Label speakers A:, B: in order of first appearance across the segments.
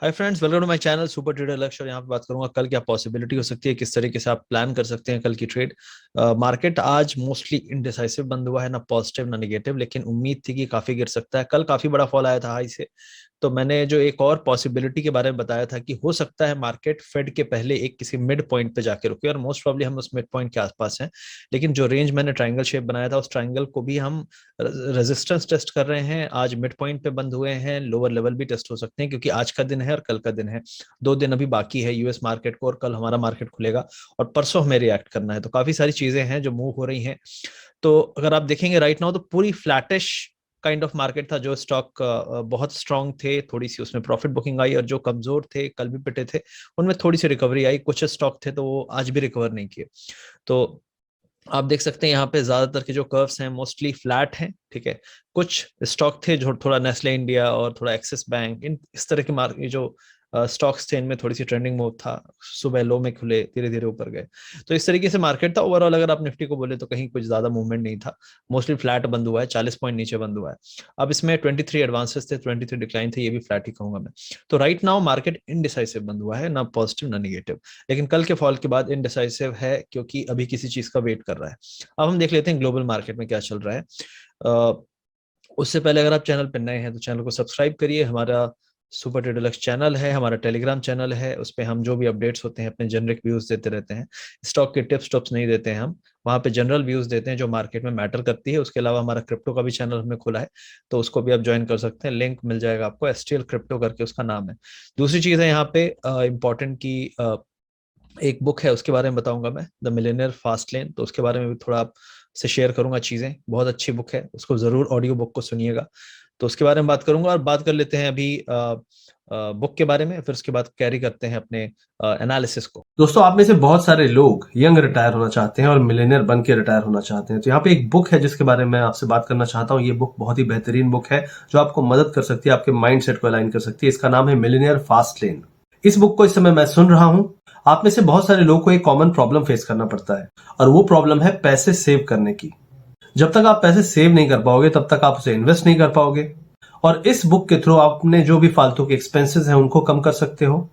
A: Hi friends, welcome to my channel super trader Lakshya. और यहाँ पे बात करूंगा कल क्या पॉसिबिलिटी हो सकती है, किस तरीके से आप प्लान कर सकते हैं कल की ट्रेड। मार्केट आज मोस्टली इनडिसाइसिव बंद हुआ है, ना पॉजिटिव ना नेगेटिव, लेकिन उम्मीद थी कि काफी गिर सकता है। कल काफी बड़ा फॉल आया था हाई से। तो मैंने जो एक और पॉसिबिलिटी के बारे में बताया था कि हो सकता है मार्केट फेड के पहले एक किसी मिड पॉइंट पे जाके रुके, और मोस्ट प्रॉब्ली हम उस मिड पॉइंट के आसपास हैं। लेकिन जो रेंज मैंने ट्रायंगल शेप बनाया था, उस ट्रायंगल को भी हम रेजिस्टेंस टेस्ट कर रहे हैं। आज मिड पॉइंट पे बंद हुए हैं, लोअर लेवल भी टेस्ट हो सकते हैं, क्योंकि आज का दिन है और कल का दिन है। 2 दिन अभी बाकी है यूएस मार्केट को, और कल हमारा मार्केट खुलेगा और परसों हमें रिएक्ट करना है। तो काफी सारी चीजें हैं जो मूव हो रही हैं। तो अगर आप देखेंगे राइट नाउ, तो पूरी फ्लैटिश काइंड ऑफ मार्केट था। जो स्टॉक बहुत स्ट्रांग थे, थोड़ी सी उसमें प्रॉफिट बुकिंग आई, और जो कमजोर थे, कल भी पिटे थे, उनमें थोड़ी सी रिकवरी आई। कुछ स्टॉक थे तो वो आज भी रिकवर नहीं किए। तो आप देख सकते हैं यहाँ पे ज्यादातर के जो कर्व्स हैं मोस्टली फ्लैट हैं, ठीक है। कुछ स्टॉक थे जो थोड़ा नेस्ले इंडिया और थोड़ा एक्सिस बैंक, इन इस तरह के मार्केट जो स्टॉक्स थे, इनमें थोड़ी सी ट्रेंडिंग मूव था। सुबह लो में खुले, धीरे धीरे ऊपर गए। तो इस तरीके से मार्केट था ओवरऑल। अगर आप निफ्टी को बोले तो कहीं कुछ ज्यादा मूवमेंट नहीं था, मोस्टली फ्लैट बंद हुआ है, 40 पॉइंट नीचे बंद हुआ है। अब इसमें 23 एडवांसेस थे, 23 डिक्लाइन थे, ये भी फ्लैट ही कहूंगा मैं। तो राइट नाउ मार्केट इनडिसाइसिव बंद हुआ है, ना पॉजिटिव ना निगेटिव। लेकिन कल के फॉल के बाद इनडिसाइसिव है, क्योंकि अभी किसी चीज का वेट कर रहा है। अब हम देख लेते हैं ग्लोबल मार्केट में क्या चल रहा है। अ, उससे पहले अगर आप चैनल पर नए हैं तो चैनल को सब्सक्राइब करिए। हमारा सुपर ट्रेडर लक्ष्य चैनल है, हमारा टेलीग्राम चैनल है, उस पर हम जो भी अपडेट्स होते हैं अपने जेनरिक व्यूज देते रहते हैं। स्टॉक के टिप्स टॉप्स नहीं देते हैं हम, वहाँ पे जनरल व्यूज देते हैं जो मार्केट में मैटर करती है। उसके अलावा हमारा क्रिप्टो का भी चैनल हमने खोला है, तो उसको भी आप ज्वाइन कर सकते हैं। लिंक मिल जाएगा आपको, एसटीएल क्रिप्टो करके उसका नाम है। दूसरी चीज है यहाँ पे इम्पोर्टेंट की एक बुक है, उसके बारे में बताऊंगा मैं, द मिलियनेयर फास्ट लेन। तो उसके बारे में भी थोड़ा आप से शेयर करूंगा चीजें। बहुत अच्छी बुक है, उसको जरूर ऑडियो बुक को सुनिएगा। तो उसके बारे में बात करूंगा। और बात कर लेते हैं अभी बुक के बारे में, फिर उसके बाद कैरी करते हैं अपने एनालिसिस को।
B: दोस्तों, आप में से बहुत सारे लोग यंग रिटायर होना चाहते हैं और मिलेनियर बन के रिटायर होना चाहते हैं। तो यहाँ पे एक बुक है जिसके बारे में आपसे बात करना चाहता हूँ। ये बुक बहुत ही बेहतरीन बुक है जो आपको मदद कर सकती है, आपके माइंडसेट को अलाइन कर सकती है। इसका नाम है मिलेनियर फास्ट लेन। इस बुक को इस समय मैं सुन रहा हूँ। आप में से बहुत सारे लोगों को एक कॉमन प्रॉब्लम फेस करना पड़ता है, और वो प्रॉब्लम है पैसे सेव करने की। जब तक आप पैसे सेव नहीं कर पाओगे तब तक आप उसे इन्वेस्ट नहीं कर पाओगे। और इस बुक के थ्रू आप अपने जो भी फालतू के एक्सपेंसेस हैं उनको कम कर सकते हो,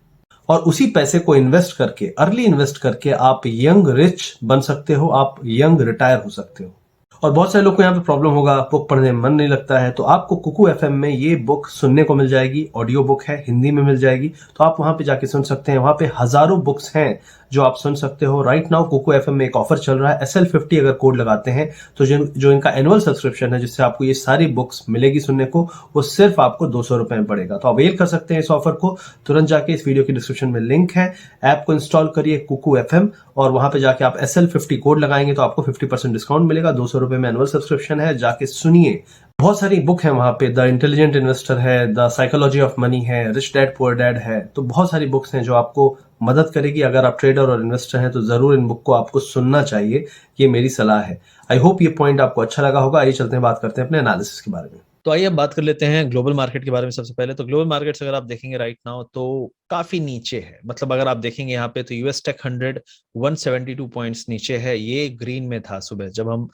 B: और उसी पैसे को इन्वेस्ट करके, अर्ली इन्वेस्ट करके आप यंग रिच बन सकते हो, आप यंग रिटायर हो सकते हो। और बहुत सारे लोग को यहाँ पे प्रॉब्लम होगा, बुक पढ़ने में मन नहीं लगता है, तो आपको कुकू एफएम में ये बुक सुनने को मिल जाएगी। ऑडियो बुक है, हिंदी में मिल जाएगी, तो आप वहां पे जाके सुन सकते हैं। वहां पे हजारों बुक्स हैं जो आप सुन सकते हो। राइट नाउ कुकू एफएम में एक ऑफर चल रहा है, SL50 अगर कोड लगाते हैं तो जो इनका एनुअल सब्सक्रिप्शन है, जिससे आपको ये सारी बुक्स मिलेगी सुनने को, वो सिर्फ आपको 200 रुपए में पड़ेगा। तो अवेल कर सकते हैं इस ऑफर को। तुरंत जाके इस वीडियो की डिस्क्रिप्शन में लिंक है, ऐप को इंस्टॉल करिए कुकू एफएम, और वहां पे जाके आप SL50 कोड लगाएंगे तो आपको 50% डिस्काउंट मिलेगा। 200 रुपए में एनुअल सब्सक्रिप्शन है, जाके सुनिए। बहुत सारी बुक है वहां पे, द इंटेलिजेंट इन्वेस्टर है, द साइकोलॉजी ऑफ मनी है, रिच डैड पुअर डैड है। तो बहुत सारी बुक्स हैं जो आपको मदद करेगी। अगर आप ट्रेडर और इन्वेस्टर हैं तो जरूर इन बुक को आपको सुनना चाहिए, ये मेरी सलाह है। आई होप ये पॉइंट आपको अच्छा लगा होगा। आइए चलते हैं, बात करते हैं अपने एनालिसिस के बारे में।
A: तो आइए अब बात कर लेते हैं ग्लोबल मार्केट के बारे में। सबसे पहले तो ग्लोबल मार्केट्स अगर आप देखेंगे राइट नाउ तो काफी नीचे है। मतलब अगर आप देखेंगे यहाँ पे तो यूएस टेक 100 172 पॉइंट्स नीचे है। ये ग्रीन में था सुबह जब हम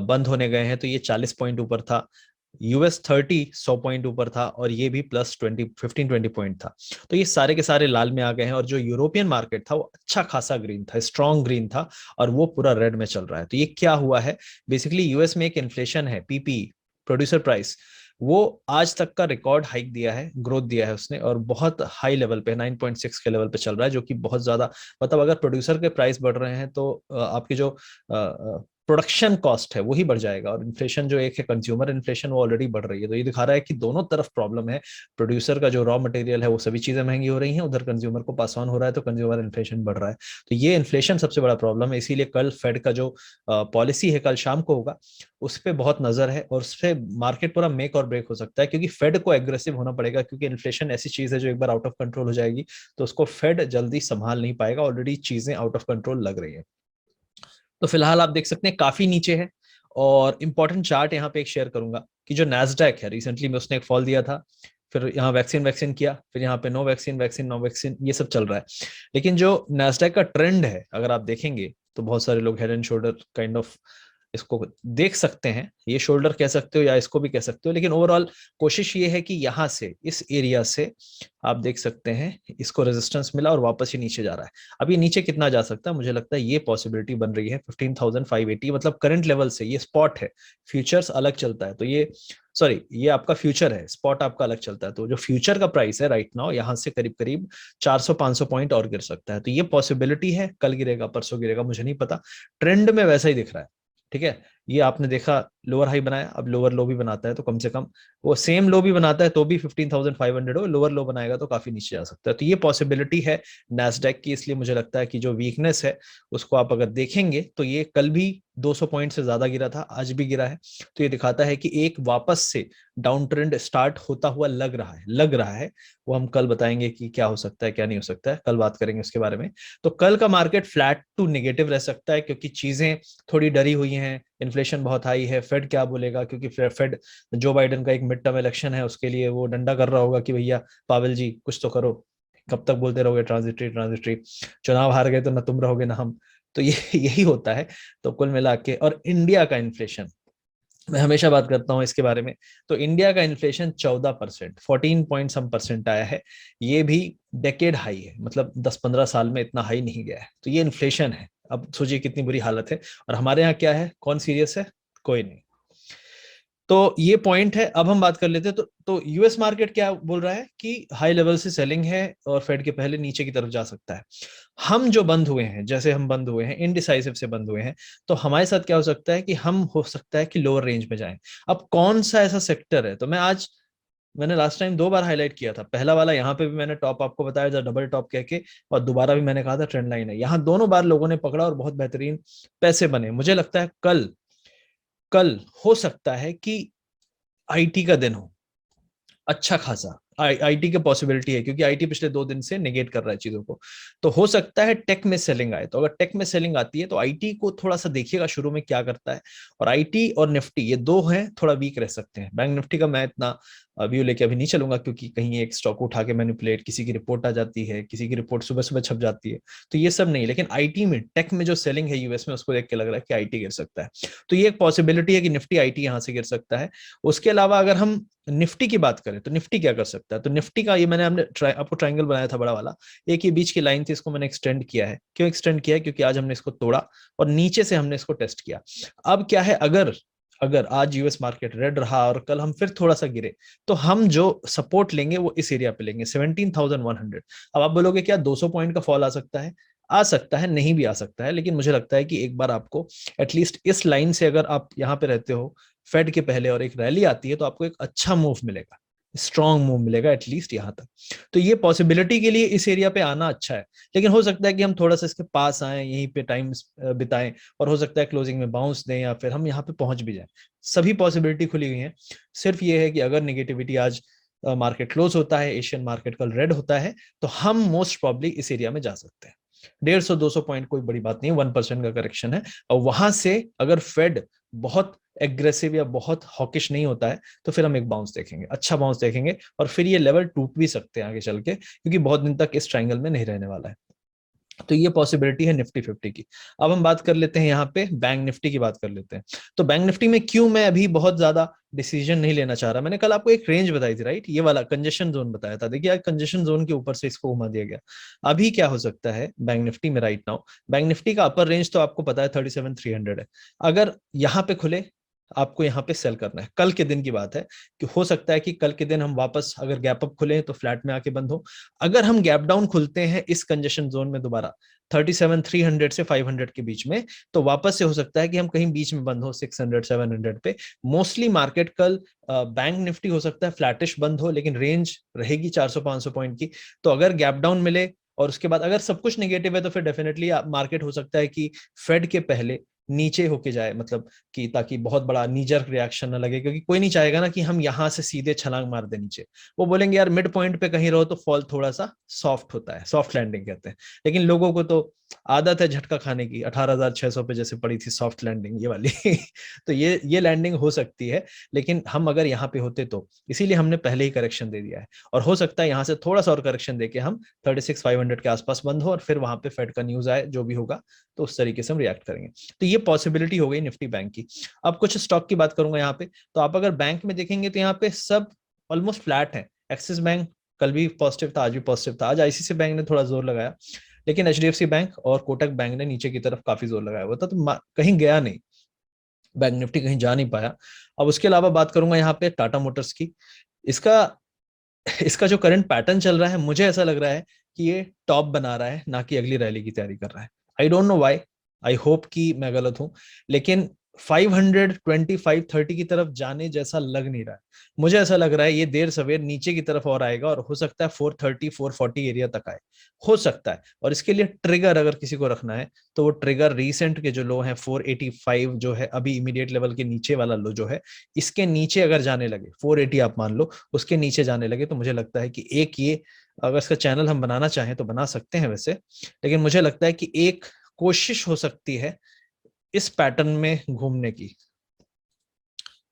A: बंद होने गए हैं, तो ये 40 पॉइंट ऊपर था। US 30 100 पॉइंट ऊपर था, और ये भी प्लस 15-20 पॉइंट था। तो ये सारे के सारे लाल में आ गए हैं। और जो यूरोपियन मार्केट था वो अच्छा खासा ग्रीन था, स्ट्रॉन्ग ग्रीन था, और वो पूरा रेड में चल रहा है। तो ये क्या हुआ है, बेसिकली यूएस में एक इन्फ्लेशन है, पीपी, प्रोड्यूसर प्राइस। वो आज तक का रिकॉर्ड हाइक दिया है, ग्रोथ दिया है उसने, और बहुत हाई लेवल पे 9.6 के लेवल पे चल रहा है, जो कि बहुत ज्यादा। मतलब अगर प्रोड्यूसर के प्राइस बढ़ रहे हैं तो आपकी जो प्रोडक्शन कॉस्ट है वही बढ़ जाएगा। और इन्फ्लेशन जो एक है कंज्यूमर इन्फ्लेशन, वो ऑलरेडी बढ़ रही है। तो ये दिखा रहा है कि दोनों तरफ प्रॉब्लम है। प्रोड्यूसर का जो रॉ मटेरियल है वो सभी चीजें महंगी हो रही हैं, उधर कंज्यूमर को पास ऑन हो रहा है, तो कंज्यूमर इन्फ्लेशन बढ़ रहा है। तो ये इन्फ्लेशन सबसे बड़ा प्रॉब्लम है। इसीलिए कल फेड का जो पॉलिसी है, कल शाम को होगा, उस पर बहुत नजर है, और उससे मार्केट पूरा मेक और ब्रेक हो सकता है। क्योंकि फेड को एग्रेसिव होना पड़ेगा, क्योंकि इन्फ्लेशन ऐसी चीज है जो एक बार आउट ऑफ कंट्रोल हो जाएगी तो उसको फेड जल्दी संभाल नहीं पाएगा। ऑलरेडी चीजें आउट ऑफ कंट्रोल लग रही है। तो फिलहाल आप देख सकते हैं काफी नीचे है। और इंपॉर्टेंट चार्ट यहाँ पे एक शेयर करूंगा कि जो नैस्डैक है, रिसेंटली में उसने एक फॉल दिया था, फिर यहाँ वैक्सीन वैक्सीन किया, फिर यहाँ पे no vaccine vaccine no vaccine, ये सब चल रहा है। लेकिन जो नैस्डैक का ट्रेंड है अगर आप देखेंगे, तो बहुत सारे लोग head and shoulder kind of इसको देख सकते हैं, ये शोल्डर कह सकते हो या इसको भी कह सकते हो, लेकिन ओवरऑल कोशिश ये है कि यहाँ से इस एरिया से आप देख सकते हैं इसको रेजिस्टेंस मिला और वापस ही नीचे जा रहा है। अब ये नीचे कितना जा सकता है, मुझे लगता है ये पॉसिबिलिटी बन रही है 15,580, मतलब करंट लेवल से। ये स्पॉट है, फ्यूचर्स अलग चलता है, तो ये सॉरी ये आपका फ्यूचर है, स्पॉट आपका अलग चलता है। तो जो फ्यूचर का प्राइस है राइट नाउ, यहाँ से करीब करीब 400-500 पॉइंट और गिर सकता है। तो ये पॉसिबिलिटी है, कल गिरेगा परसों गिरेगा मुझे नहीं पता, ट्रेंड में वैसा ही दिख रहा है। ठीक है, ये आपने देखा लोअर हाई बनाया, अब लोअर लो भी बनाता है, तो कम से कम वो सेम लो भी बनाता है तो भी 15,500 हो, लोअर लो बनाएगा तो काफी नीचे जा सकता है। तो ये पॉसिबिलिटी है नैस्डैक की, इसलिए मुझे लगता है कि जो वीकनेस है उसको आप अगर देखेंगे तो ये कल भी 200 पॉइंट से ज्यादा गिरा था, आज भी गिरा है। तो ये दिखाता है कि एक वापस से डाउन ट्रेंड स्टार्ट होता हुआ लग रहा है। वो हम कल बताएंगे कि क्या हो सकता है क्या नहीं हो सकता है, कल बात करेंगे उसके बारे में। तो कल का मार्केट फ्लैट टू नेगेटिव रह सकता है, क्योंकि चीजें थोड़ी डरी हुई हैं, इन्फ्लेशन बहुत हाई है, फेड क्या बोलेगा, क्योंकि फेड जो बाइडेन का एक मिड टर्म इलेक्शन है उसके लिए वो डंडा कर रहा होगा कि भैया पावेल जी कुछ तो करो, कब तक बोलते रहोगे ट्रांजिटरी ट्रांजिटरी, चुनाव हार गए तो ना तुम रहोगे ना हम। तो ये यही होता है। तो कुल मिला के, और इंडिया का इन्फ्लेशन, मैं हमेशा बात करता हूँ इसके बारे में, तो इंडिया का इन्फ्लेशन 14%, 14 पॉइंट सम परसेंट आया है। ये भी डेकेड हाई है, मतलब 10-15 साल में इतना हाई नहीं गया है। तो ये इन्फ्लेशन है, अब सोचिए कितनी बुरी हालत है। और हमारे यहाँ क्या है, कौन सीरियस है, कोई नहीं। तो ये पॉइंट है। अब हम बात कर लेते हैं, तो यूएस मार्केट क्या बोल रहा है कि हाई लेवल से सेलिंग है और फेड के पहले नीचे की तरफ जा सकता है। हम जो बंद हुए हैं, जैसे हम बंद हुए हैं इनडिसाइसिव से बंद हुए हैं, तो हमारे साथ क्या हो सकता है कि हम हो सकता है कि लोअर रेंज में जाएं। अब कौन सा ऐसा सेक्टर है, तो मैं आज, मैंने लास्ट टाइम 2 बार हाईलाइट किया था, पहला वाला यहाँ पे भी मैंने टॉप आपको बताया था डबल टॉप कह के, और दोबारा भी मैंने कहा था ट्रेंड लाइन है। यहाँ दोनों बार लोगों ने पकड़ा और बहुत बेहतरीन पैसे बने। मुझे लगता है कल कल हो सकता है कि आईटी का दिन हो अच्छा खासा। आईटी की पॉसिबिलिटी है, क्योंकि आईटी पिछले 2 दिन से नेगेट कर रहा है चीजों को। तो हो सकता है टेक में सेलिंग आए, तो अगर टेक में सेलिंग आती है तो आईटी को थोड़ा सा देखिएगा शुरू में क्या करता है। और आईटी और निफ्टी ये दो हैं थोड़ा वीक रह सकते हैं। बैंक निफ्टी का मैं इतना व्यू लेके अभी नहीं चलूंगा, क्योंकि कहीं एक स्टॉक उठा के मैनिपुलेट, किसी की रिपोर्ट आ जाती है, किसी की रिपोर्ट सुबह सुबह छप जाती है, तो ये सब नहीं। लेकिन आईटी में, टेक में जो सेलिंग है यूएस में, उसको देख के लग रहा है कि आईटी गिर सकता है। तो ये एक पॉसिबिलिटी है कि निफ्टी आईटी यहां से गिर सकता है। उसके अलावा अगर हम निफ्टी की बात करें तो निफ्टी क्या कर सकता है, तो निफ्टी का ये मैंने आपको ट्रायंगल बनाया था बड़ा वाला, एक ही बीच की लाइन थी, इसको मैंने एक्सटेंड किया है। क्यों एक्सटेंड किया है, क्योंकि आज हमने इसको तोड़ा और नीचे से हमने इसको टेस्ट किया। अब क्या है, अगर अगर आज यूएस मार्केट रेड रहा और कल हम फिर थोड़ा सा गिरे, तो हम जो सपोर्ट लेंगे वो इस एरिया पे लेंगे 17,100। अब आप बोलोगे क्या 200 पॉइंट का फॉल आ सकता है, नहीं भी आ सकता है, लेकिन मुझे लगता है कि एक बार आपको एटलीस्ट इस लाइन से, अगर आप यहाँ पे रहते हो फेड के पहले और एक रैली आती है, तो आपको एक अच्छा मूव मिलेगा, स्ट्रॉन्ग मूव मिलेगा एटलीस्ट यहाँ तक। तो ये पॉसिबिलिटी के लिए इस एरिया पे आना अच्छा है। लेकिन हो सकता है कि हम थोड़ा सा इसके पास आए, यहीं पे टाइम बिताएं, और हो सकता है क्लोजिंग में बाउंस दें या फिर हम यहाँ पे पहुंच भी जाएं। सभी पॉसिबिलिटी खुली हुई है। सिर्फ ये है कि अगर नेगेटिविटी आज मार्केट क्लोज होता है, एशियन मार्केट कल रेड होता है, तो हम मोस्ट प्रॉब्ली इस एरिया में जा सकते हैं। 150-200 पॉइंट कोई बड़ी बात नहीं है, 1% का करेक्शन है। और वहां से अगर फेड बहुत एग्रेसिव या बहुत हॉकिश नहीं होता है, तो फिर हम एक बाउंस देखेंगे, अच्छा बाउंस देखेंगे, और फिर ये लेवल टूट भी सकते हैं आगे चल के, क्योंकि बहुत दिन तक इस ट्रायंगल में नहीं रहने वाला है। तो ये पॉसिबिलिटी है निफ्टी 50 की। अब हम बात कर लेते हैं यहाँ पे बैंक निफ्टी की बात कर लेते हैं। तो बैंक निफ्टी में क्यों मैं अभी बहुत ज्यादा डिसीजन नहीं लेना चाह रहा, मैंने कल आपको एक रेंज बताई थी राइट, ये वाला कंजेशन जोन बताया था। देखिए कंजेशन जोन के ऊपर से इसको घुमा दिया गया। अभी क्या हो सकता है बैंक निफ्टी में राइट नाउ, बैंक निफ्टी का अपर रेंज तो आपको पता है 37,300 है। अगर यहाँ पे खुले, आपको यहाँ पे सेल करना है, कल के दिन की बात है, कि हो सकता है कि कल के दिन हम वापस अगर गैप अप खुले तो फ्लैट में आके बंद हो। अगर हम गैप डाउन खुलते हैं इस कंजेशन जोन में दोबारा 37,300 से 500 के बीच में, तो वापस से हो सकता है कि हम कहीं बीच में बंद हो 600-700 पे। मोस्टली मार्केट कल बैंक निफ्टी हो सकता है फ्लैटिश बंद हो, लेकिन रेंज रहेगी 400-500 पॉइंट की। तो अगर गैप डाउन मिले और उसके बाद अगर सब कुछ नेगेटिव है, तो फिर डेफिनेटली मार्केट हो सकता है कि फेड के पहले नीचे होके जाए, मतलब कि ताकि बहुत बड़ा नीजर रिएक्शन ना लगे, क्योंकि कोई नहीं चाहेगा ना कि हम यहां से सीधे छलांग मार दे नीचे। वो बोलेंगे यार मिड पॉइंट पे कहीं रहो तो फॉल थोड़ा सा सॉफ्ट होता है, सॉफ्ट लैंडिंग कहते हैं। लेकिन लोगों को तो आदत है झटका खाने की, 18,600 पे जैसे पड़ी थी सॉफ्ट लैंडिंग ये वाली तो ये लैंडिंग हो सकती है। लेकिन हम अगर यहाँ पे होते तो, इसीलिए हमने पहले ही करेक्शन दे दिया है, और हो सकता है यहाँ से थोड़ा सा और करेक्शन देके हम 36,500 के आसपास बंद हो, और फिर वहां पे फेड का न्यूज आए जो भी होगा, तो उस तरीके से हम रिएक्ट करेंगे। तो ये ये पॉसिबिलिटी हो गई निफ्टी बैंक की। अब कुछ स्टॉक की बात करूंगा यहाँ पे, तो आप अगर बैंक में देखेंगे तो यहाँ पे सब ऑलमोस्ट फ्लैट है। एक्सिस बैंक कल भी पॉजिटिव था, आज भी पॉजिटिव था, आज आईसीसी बैंक ने थोड़ा जोर लगाया, लेकिन एचडीएफसी बैंक और कोटक बैंक ने नीचे की तरफ काफी जोर लगाया हुआ था, तो कहीं गया नहीं, बैंक निफ्टी कहीं जा नहीं पाया। अब उसके अलावा बात करूंगा यहाँ पे टाटा मोटर्स की। इसका इसका जो करंट पैटर्न चल रहा है, मुझे ऐसा लग रहा है कि ये टॉप बना रहा है, ना कि अगली रैली की तैयारी कर रहा है। I don't know why, I hope कि मैं गलत हूं, लेकिन 520 530 की तरफ जाने जैसा लग नहीं रहा है। मुझे ऐसा लग रहा है ये देर सवेर नीचे की तरफ और आएगा, और हो सकता है 430 440 एरिया तक आए, हो सकता है। और इसके लिए ट्रिगर अगर किसी को रखना है, तो वो ट्रिगर रीसेंट के जो लो हैं 485 जो है अभी इमीडिएट लेवल के नीचे वाला लो जो है, इसके नीचे अगर जाने लगे, 480 आप मान लो, उसके नीचे जाने लगे, तो मुझे लगता है कि एक ये, अगर इसका चैनल हम बनाना चाहें तो बना सकते हैं वैसे, लेकिन मुझे लगता है कि एक कोशिश हो सकती है इस पैटर्न में घूमने की,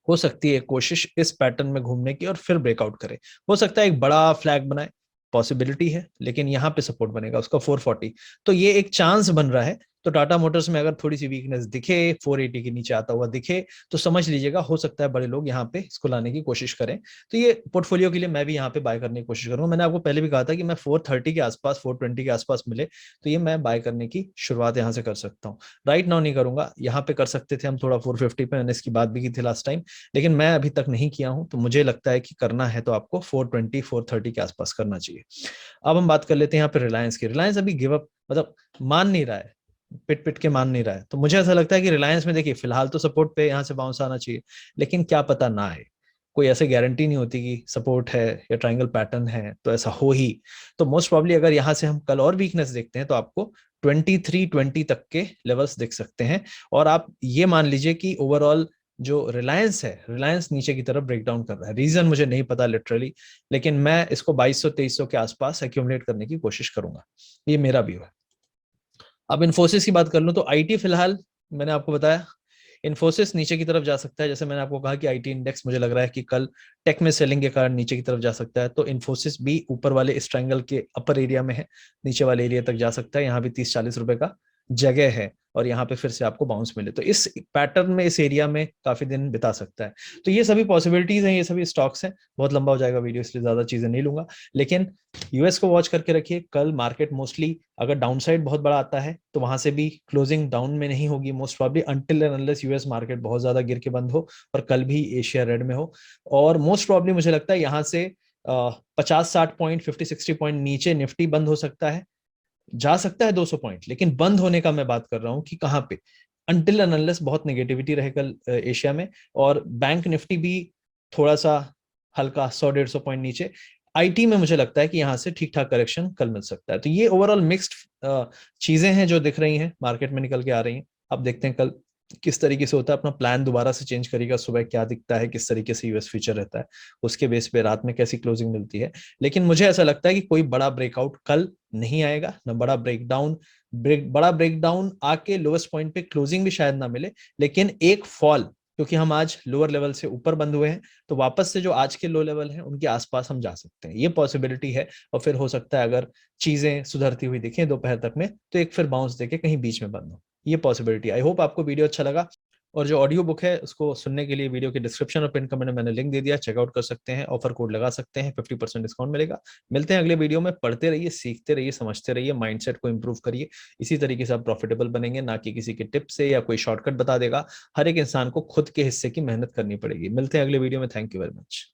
A: हो सकती है कोशिश इस पैटर्न में घूमने की और फिर ब्रेकआउट करे। हो सकता है एक बड़ा फ्लैग बनाए, पॉसिबिलिटी है, लेकिन यहां पे सपोर्ट बनेगा उसका 440, तो ये एक चांस बन रहा है। तो टाटा मोटर्स में अगर थोड़ी सी वीकनेस दिखे, 480 के नीचे आता हुआ दिखे, तो समझ लीजिएगा हो सकता है बड़े लोग यहाँ पे इसको लाने की कोशिश करें। तो ये पोर्टफोलियो के लिए मैं भी यहाँ पे बाय करने की कोशिश करूंगा। मैंने आपको पहले भी कहा था कि मैं 430 के आसपास, 420 के आसपास मिले तो ये मैं बाय करने की शुरुआत यहाँ से कर सकता हूँ। राइट नाउ नहीं करूंगा, यहाँ पे कर सकते थे हम थोड़ा 450 पे, मैंने इसकी बात भी की थी लास्ट टाइम, लेकिन मैं अभी तक नहीं किया हूं। तो मुझे लगता है कि करना है तो आपको 420 430 के आसपास करना चाहिए। अब हम बात कर लेते हैं यहाँ पे रिलायंस की। रिलायंस अभी गिव अप, मतलब मान नहीं रहा है, पिट पिट के मान नहीं रहा है। तो मुझे ऐसा लगता है कि रिलायंस में देखिए फिलहाल तो सपोर्ट पे यहाँ से बाउंस आना चाहिए, लेकिन क्या पता ना आए, कोई ऐसे गारंटी नहीं होती कि सपोर्ट है या ट्रायंगल पैटर्न है तो ऐसा हो ही। तो मोस्ट प्रॉब्ली अगर यहाँ से हम कल और वीकनेस देखते हैं तो आपको 2320 तक के लेवल्स दिख सकते हैं। और आप ये मान लीजिए कि ओवरऑल जो रिलायंस है, रिलायंस नीचे की तरफ ब्रेकडाउन कर रहा है, रीजन मुझे नहीं पता लिटरली, लेकिन मैं इसको 2200 2300 के आसपास एक्यूमुलेट करने की कोशिश करूंगा, ये मेरा व्यू है। अब इन्फोसिस की बात कर लूं तो आईटी फिलहाल मैंने आपको बताया, इन्फोसिस नीचे की तरफ जा सकता है, जैसे मैंने आपको कहा कि आईटी इंडेक्स मुझे लग रहा है कि कल टेक में सेलिंग के कारण नीचे की तरफ जा सकता है, तो इन्फोसिस भी ऊपर वाले इस ट्रायंगल के अपर एरिया में है, नीचे वाले एरिया तक जा सकता है। यहाँ भी 30-40 रुपए का जगह है, और यहाँ पे फिर से आपको बाउंस मिले तो इस पैटर्न में, इस एरिया में काफी दिन बिता सकता है। तो ये सभी पॉसिबिलिटीज हैं, ये सभी स्टॉक्स हैं। बहुत लंबा हो जाएगा वीडियो, इसलिए ज्यादा चीजें नहीं लूंगा, लेकिन यूएस को वॉच करके रखिए। कल मार्केट मोस्टली अगर डाउनसाइड बहुत बड़ा आता है तो वहां से भी क्लोजिंग डाउन में नहीं होगी most probably, until and unless US market बहुत ज्यादा गिर के बंद हो और कल भी एशिया रेड में हो। और मोस्ट प्रॉब्ली मुझे लगता है यहाँ से 50-60 पॉइंट, 50-60 पॉइंट नीचे निफ्टी बंद हो सकता है, जा सकता है 200 पॉइंट, लेकिन बंद होने का मैं बात कर रहा हूं कि कहां पे, अनटिल एंड अनलेस बहुत नेगेटिविटी रहे कल एशिया में। और बैंक निफ्टी भी थोड़ा सा हल्का 100-150 पॉइंट नीचे। आईटी में मुझे लगता है कि यहाँ से ठीक ठाक करेक्शन कल मिल सकता है। तो ये ओवरऑल मिक्स्ड चीजें हैं जो दिख रही हैं मार्केट में निकल के आ रही हैं। अब देखते हैं कल किस तरीके से होता है, अपना प्लान दोबारा से चेंज करेगा, सुबह क्या दिखता है, किस तरीके से यूएस फ्यूचर रहता है, उसके बेस पे रात में कैसी क्लोजिंग मिलती है। लेकिन मुझे ऐसा लगता है कि कोई बड़ा ब्रेकआउट कल नहीं आएगा, ना बड़ा ब्रेकडाउन, बड़ा ब्रेकडाउन आके लोएस्ट पॉइंट पे क्लोजिंग भी शायद ना मिले, लेकिन एक फॉल, क्योंकि हम आज लोअर लेवल से ऊपर बंद हुए हैं, तो वापस से जो आज के लो लेवल हैं उनके आसपास हम जा सकते हैं, ये पॉसिबिलिटी है। और फिर हो सकता है अगर चीजें सुधरती हुई दिखें दोपहर तक में, तो एक फिर बाउंस देके कहीं बीच में बंद हो, ये पॉसिबिलिटी। आई होप आपको वीडियो अच्छा लगा। और जो ऑडियो बुक है उसको सुनने के लिए वीडियो के डिस्क्रिप्शन और पिन कमेंट में मैंने लिंक दे दिया, चेकआउट कर सकते हैं, ऑफर कोड लगा सकते हैं, 50% डिस्काउंट मिलेगा। मिलते हैं अगले वीडियो में। पढ़ते रहिए, सीखते रहिए, समझते रहिए, माइंडसेट को इंप्रूव करिए। इसी तरीके से आप प्रॉफिटेबल बनेंगे, ना कि किसी के टिप से या कोई शॉर्टकट बता देगा। हर एक इंसान को खुद के हिस्से की मेहनत करनी पड़ेगी। मिलते हैं अगले वीडियो में। Thank you very much.